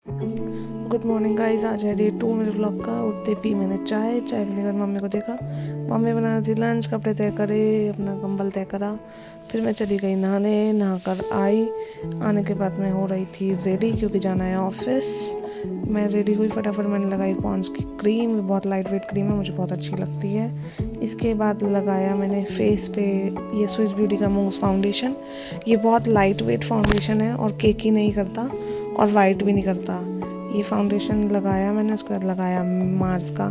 Good morning guys. आज है day 2 मेरे ब्लॉग का। उठते पी मैंने चाय पीने के बाद मम्मी को देखा, मम्मी बना रही थी लंच, कपड़े तय करे, अपना कंबल तय करा। फिर मैं चली गई नहा कर आई। आने के बाद मैं हो रही थी रेडी क्योंकि जाना है ऑफिस। मैं रेडी हुई, फटाफट मैंने लगाई पॉन्ड्स की क्रीम, बहुत लाइट वेट क्रीम है, मुझे बहुत अच्छी लगती है। इसके बाद लगाया मैंने फेस पे ये स्विस ब्यूटी का मूव्स फाउंडेशन। ये बहुत लाइट वेट फाउंडेशन है और केकी नहीं करता और वाइट भी नहीं करता। ये फाउंडेशन लगाया मैंने, उसके बाद लगाया मार्स का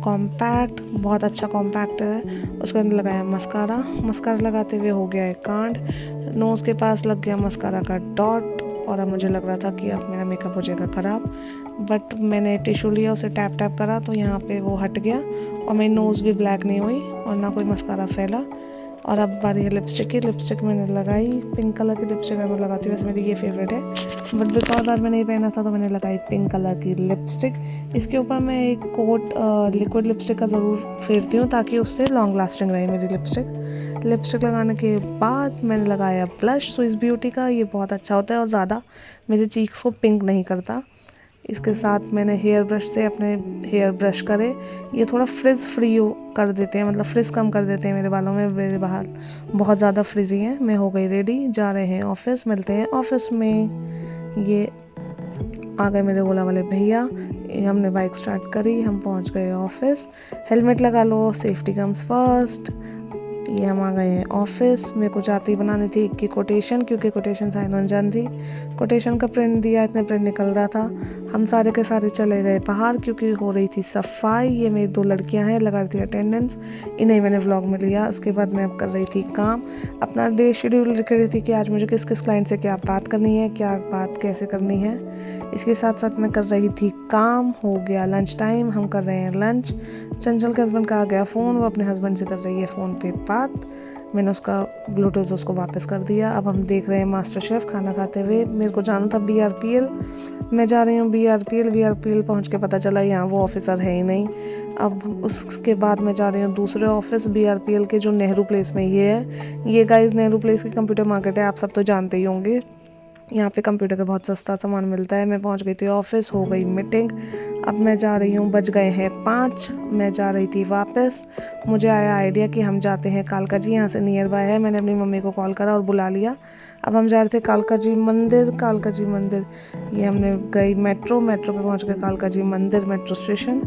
कॉम्पैक्ट, बहुत अच्छा कॉम्पैक्ट है। उसके बाद लगाया मस्कारा। मस्कारा लगाते हुए हो गया है कांड, नोज़ के पास लग गया मस्कारा का डॉट। और अब मुझे लग रहा था कि अब मेरा मेकअप हो जाएगा ख़राब, बट मैंने टिश्यू लिया, उसे टैप टैप करा तो यहाँ पे वो हट गया और मेरी नोज़ भी ब्लैक नहीं हुई और ना कोई मस्कारा फैला। और अब बारी है लिपस्टिक की। लिपस्टिक मैंने लगाई, पिंक कलर की लिपस्टिक मैं लगाती हूँ, वैसे मेरी ये फेवरेट है, बट बिकॉज आज मैंने ये पहना था तो मैंने लगाई पिंक कलर की लिपस्टिक। इसके ऊपर मैं एक कोट लिक्विड लिपस्टिक का ज़रूर फेरती हूँ ताकि उससे लॉन्ग लास्टिंग रहे मेरी लिपस्टिक। लिपस्टिक लगाने के बाद मैंने लगाया ब्लश स्विस ब्यूटी का। ये बहुत अच्छा होता है और ज़्यादा मेरे चीक्स को पिंक नहीं करता। इसके साथ मैंने हेयर ब्रश से अपने हेयर ब्रश करे। ये थोड़ा फ्रिज फ्री कर देते हैं, मतलब फ्रिज कम कर देते हैं मेरे बालों में, मेरे बाल बहुत ज़्यादा फ्रिजी हैं। मैं हो गई रेडी, जा रहे हैं ऑफिस, मिलते हैं ऑफिस में। ये आ गए मेरे ओला वाले भैया, हमने बाइक स्टार्ट करी, हम पहुंच गए ऑफिस। हेलमेट लगा लो, सेफ्टी कम्स फर्स्ट। ये हम आ गए हैं ऑफिस। मेरे को जाती बनानी थी एक की कोटेशन, क्योंकि कोटेशन साइन अनजान थी। कोटेशन का प्रिंट दिया, इतने प्रिंट निकल रहा था। हम सारे के सारे चले गए बाहर क्योंकि हो रही थी सफाई। ये मेरी 2 लड़कियां हैं, लगा रही थी अटेंडेंस, इन्हें मैंने व्लॉग में लिया। उसके बाद मैं अब कर रही थी काम, अपना डे शेड्यूल लिख रही थी कि आज मुझे किस किस क्लाइंट से क्या बात करनी है, क्या बात कैसे करनी है। इसके साथ साथ मैं कर रही थी काम। हो गया लंच टाइम, हम कर रहे हैं लंच। चंचल के हस्बैंड का आ गया फ़ोन, वो अपने हस्बैंड से कर रही है फ़ोन पे बात। मैंने उसका ब्लूटूथ उसको वापस कर दिया। अब हम देख रहे हैं मास्टर शेफ़ खाना खाते हुए। मेरे को जाना था BRPL, मैं जा रही हूँ BRPL पहुँच के पता चला यहाँ वो ऑफिसर है ही नहीं। अब उसके बाद मैं जा रही हूँ दूसरे ऑफिस BRPL के, जो नेहरू प्लेस में ये है। ये गाइस नेहरू प्लेस की कंप्यूटर मार्केट है, आप सब तो जानते ही होंगे। यहाँ पे कंप्यूटर का बहुत सस्ता सामान मिलता है। मैं पहुँच गई थी ऑफिस, हो गई मीटिंग। अब मैं जा रही हूँ, बज गए हैं 5, मैं जा रही थी वापस। मुझे आया आइडिया कि हम जाते हैं कालका जी, यहाँ से नियर बाय है। मैंने अपनी मम्मी को कॉल करा और बुला लिया। अब हम जा रहे थे कालका जी मंदिर। कालका जी मंदिर ये हमने गई मेट्रो पे पहुँच गए कालका जी मंदिर मेट्रो स्टेशन।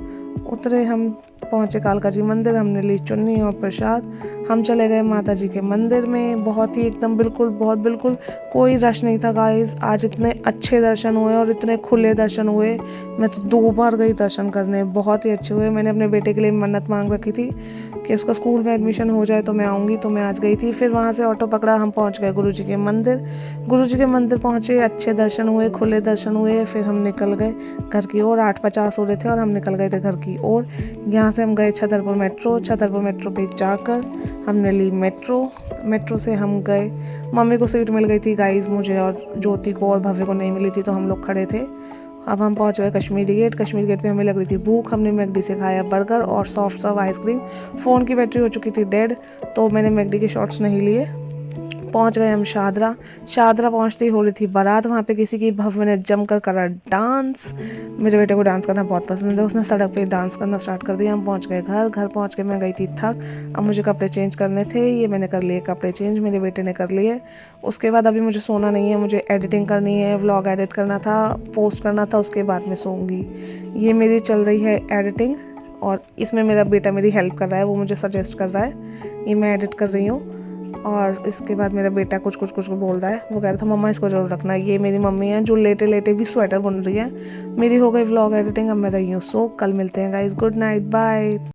उतरे, हम पहुँचे कालका जी मंदिर, हमने ली चुन्नी और प्रसाद। हम चले गए माता जी के मंदिर में। बहुत ही एकदम बिल्कुल कोई रश नहीं था गाइस। आज इतने अच्छे दर्शन हुए और इतने खुले दर्शन हुए। मैं तो 2 बार गई दर्शन करने, बहुत ही अच्छे हुए। मैंने अपने बेटे के लिए मन्नत मांग रखी थी कि उसका स्कूल में एडमिशन हो जाए तो मैं आऊँगी, तो मैं आज गई थी। फिर वहाँ से ऑटो पकड़ा, हम पहुँच गए गुरुजी के मंदिर। गुरुजी के मंदिर पहुँचे, अच्छे दर्शन हुए, खुले दर्शन हुए। फिर हम निकल गए घर की ओर। 8:50 हो रहे थे और हम निकल गए थे घर की ओर। यहाँ से हम गए छतरपुर मेट्रो पे जाकर हमने ली मेट्रो से हम गए। मम्मी को सीट मिल गई थी गाइस, मुझे और ज्योति को और भव्य को नहीं मिली थी, तो हम लोग खड़े थे। अब हम पहुंच गए कश्मीरी गेट पे हमें लग रही थी भूख। हमने मैकडी से खाया बर्गर और सॉफ्ट सर्व आइसक्रीम। फ़ोन की बैटरी हो चुकी थी डेड, तो मैंने मैकडी के शॉट्स नहीं लिए। पहुंच गए हम शादरा पहुंचते ही हो रही थी बारात। वहाँ पे किसी की भव्य ने जमकर करा डांस। मेरे बेटे को डांस करना बहुत पसंद है, उसने सड़क पे डांस करना स्टार्ट कर दिया। हम पहुंच गए घर पहुंच के मैं गई थी थक। अब मुझे कपड़े चेंज करने थे, ये मैंने कर लिए कपड़े चेंज, मेरे बेटे ने कर लिए। उसके बाद अभी मुझे सोना नहीं है, मुझे एडिटिंग करनी है, व्लॉग एडिट करना था, पोस्ट करना था, उसके बाद मैं सोऊंगी। ये मेरी चल रही है एडिटिंग और इसमें मेरा बेटा मेरी हेल्प कर रहा है, वो मुझे सजेस्ट कर रहा है। ये मैं एडिट कर रही हूँ और इसके बाद मेरा बेटा कुछ बोल रहा है। वो कह रहा था मम्मा इसको जरूर रखना। ये मेरी मम्मी है जो लेटे लेटे भी स्वेटर बुन रही है। मेरी हो गई व्लॉग एडिटिंग, अब मैं रही हूँ सो। कल मिलते हैं गाइस, गुड नाइट, बाय।